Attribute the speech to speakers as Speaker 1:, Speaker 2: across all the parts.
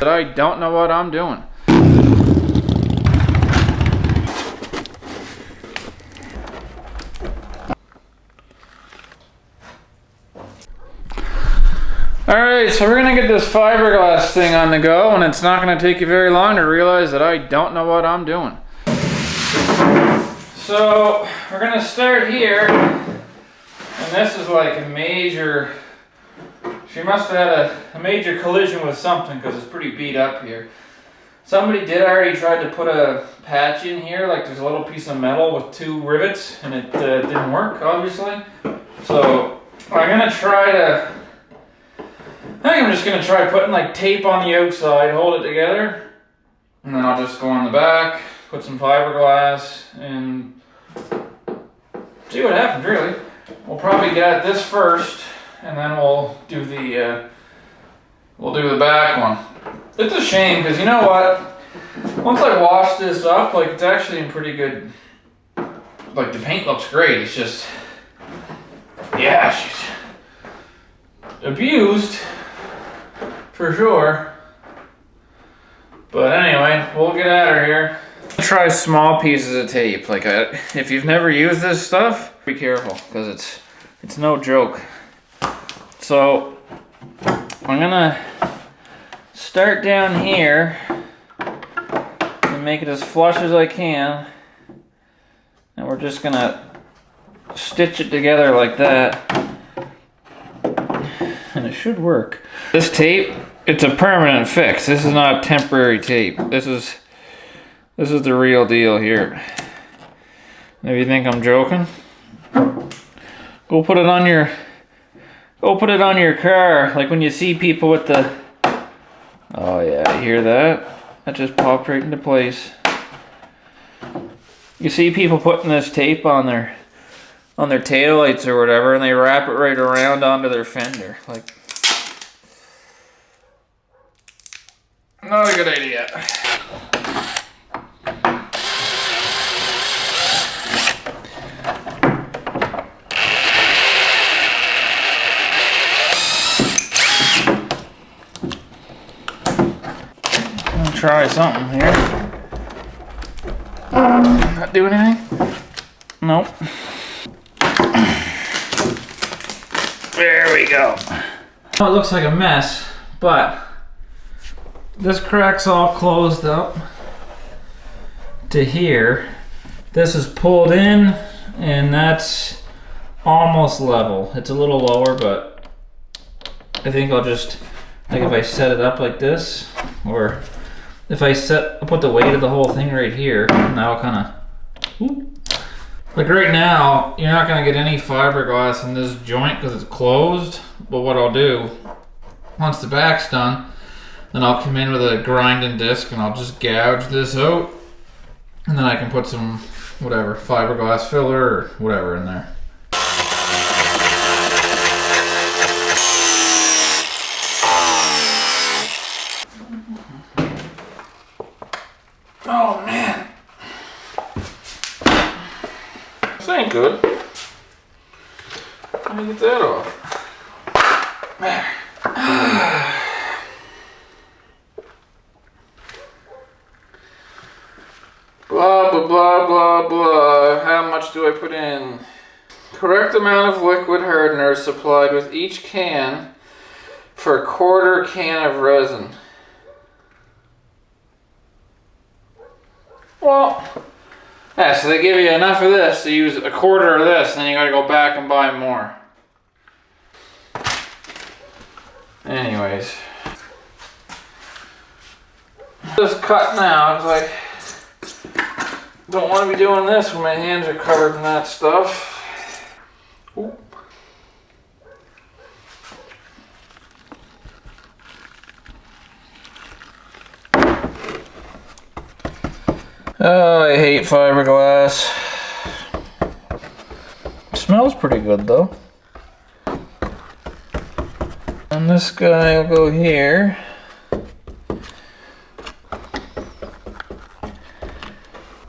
Speaker 1: that I don't know what I'm doing. Alright, so we're gonna get this fiberglass thing on the go, and it's not gonna take you very long to realize that I don't know what I'm doing. So we're gonna start here, and this is like a major, she must have had a major collision with something because it's pretty beat up here. Somebody did already try to put a patch in here, like there's a little piece of metal with 2 rivets, and it didn't work, obviously. So I'm gonna try to, I think I'm just gonna try putting like tape on the outside, hold it together, and then I'll just go on the back, put some fiberglass, and see what happens, really. We'll probably get at this first, and then we'll do the back one. It's a shame, because you know what? Once I wash this up, like it's actually in pretty good, like the paint looks great. It's just, yeah, she's abused, for sure. But anyway, we'll get at her here. Try small pieces of tape. Like if you've never used this stuff, be careful because it's no joke. So I'm gonna start down here and make it as flush as I can, and we're just gonna stitch it together like that, and it should work. This tape, it's a permanent fix. This is not temporary tape. This is the real deal here. If you think I'm joking, go put it on your car. Like when you see people with the, oh yeah, you hear that? That just popped right into place. You see people putting this tape on their taillights or whatever, and they wrap it right around onto their fender. Like, not a good idea. Try something here. Not do anything? Nope. There we go. It looks like a mess, but this crack's all closed up to here. This is pulled in, and that's almost level. It's a little lower, but I think I'll just, like if I set it up like this, or if I put the weight of the whole thing right here, and that'll kind of, like right now, you're not gonna get any fiberglass in this joint because it's closed. But what I'll do, once the back's done, then I'll come in with a grinding disc and I'll just gouge this out, and then I can put some, whatever, fiberglass filler or whatever in there. Oh man, this ain't good. Let me get that off. There. Blah, blah, blah, blah, blah. How much do I put in? Correct amount of liquid hardener is supplied with each can for a quarter can of resin. Well, yeah, so they give you enough of this to use a quarter of this, and then you gotta go back and buy more. Anyways. Just cutting out, like, don't want to be doing this when my hands are covered in that stuff. Ooh. Oh, I hate fiberglass. Smells pretty good though. And this guy will go here.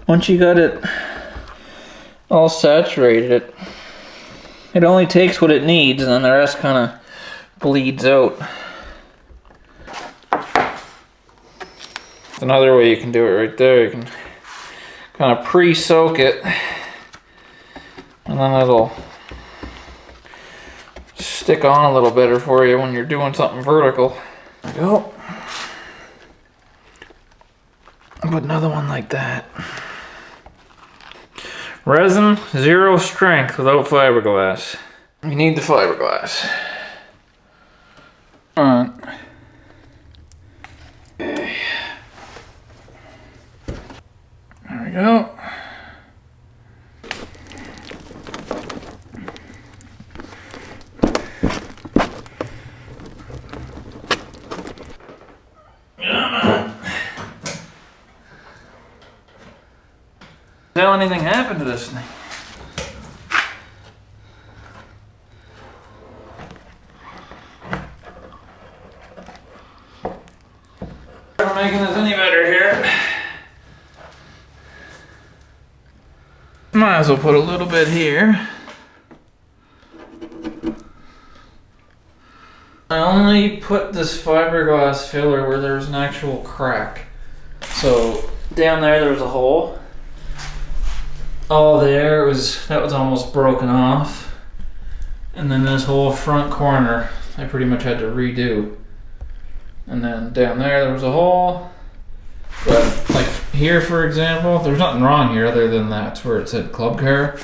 Speaker 1: Once you got it all saturated, it only takes what it needs, and then the rest kind of bleeds out. There's another way you can do it right there. You can kind of pre-soak it, and then it'll stick on a little better for you when you're doing something vertical. There we go. Put another one like that. Resin, 0 strength without fiberglass. You need the fiberglass. Alright. Okay. There we go. How anything happened to this thing? I'm making this any better here. Might as well put a little bit here. I only put this fiberglass filler where there's an actual crack. So down there was a hole. All there that was almost broken off. And then this whole front corner, I pretty much had to redo. And then down there was a hole. But like here, for example, there's nothing wrong here other than that's where it said club car.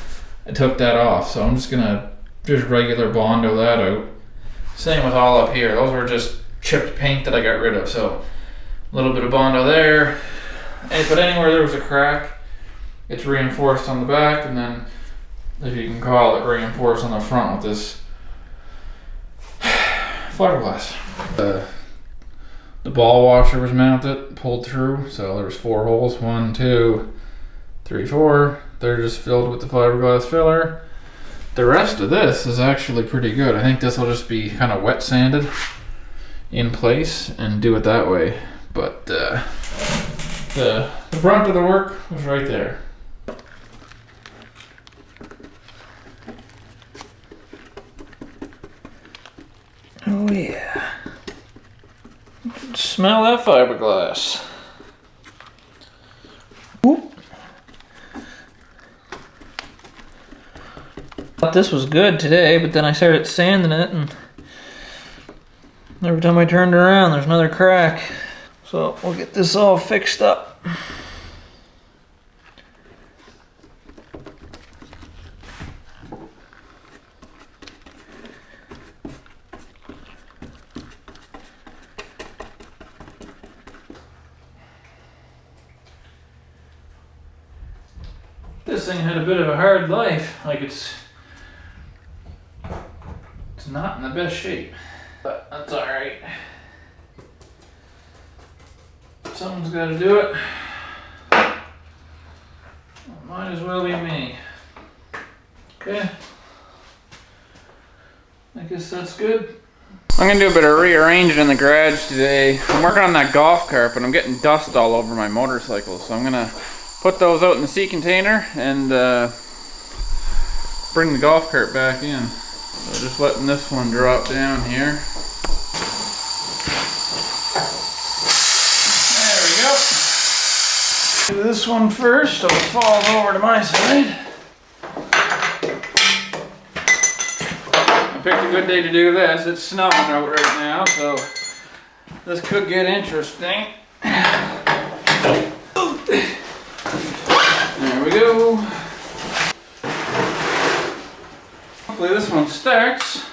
Speaker 1: I took that off, so I'm just gonna regular Bondo that out. Same with all up here. Those were just chipped paint that I got rid of. So a little bit of Bondo there. But anywhere there was a crack, it's reinforced on the back, and then, if you can call it, reinforced on the front with this fiberglass. The ball washer was mounted, pulled through, so there was 4 holes. 1, 2, 3, 4. They're just filled with the fiberglass filler. The rest of this is actually pretty good. I think this will just be kind of wet sanded in place and do it that way. But the brunt of the work was right there. Oh yeah. Smell that fiberglass. Whoop. Thought this was good today, but then I started sanding it, and every time I turned around there's another crack. So we'll get this all fixed up. This thing had a bit of a hard life, like it's not in the best shape, but that's alright. Someone's got to do it. Might as well be me. Okay. I guess that's good. I'm gonna do a bit of rearranging in the garage today. I'm working on that golf cart, but I'm getting dust all over my motorcycle, so I'm gonna put those out in the sea container and bring the golf cart back in. So just letting this one drop down here. There we go. Do this one first, so it falls over to my side. I picked a good day to do this. It's snowing out right now, so this could get interesting. There we go. Hopefully this one starts.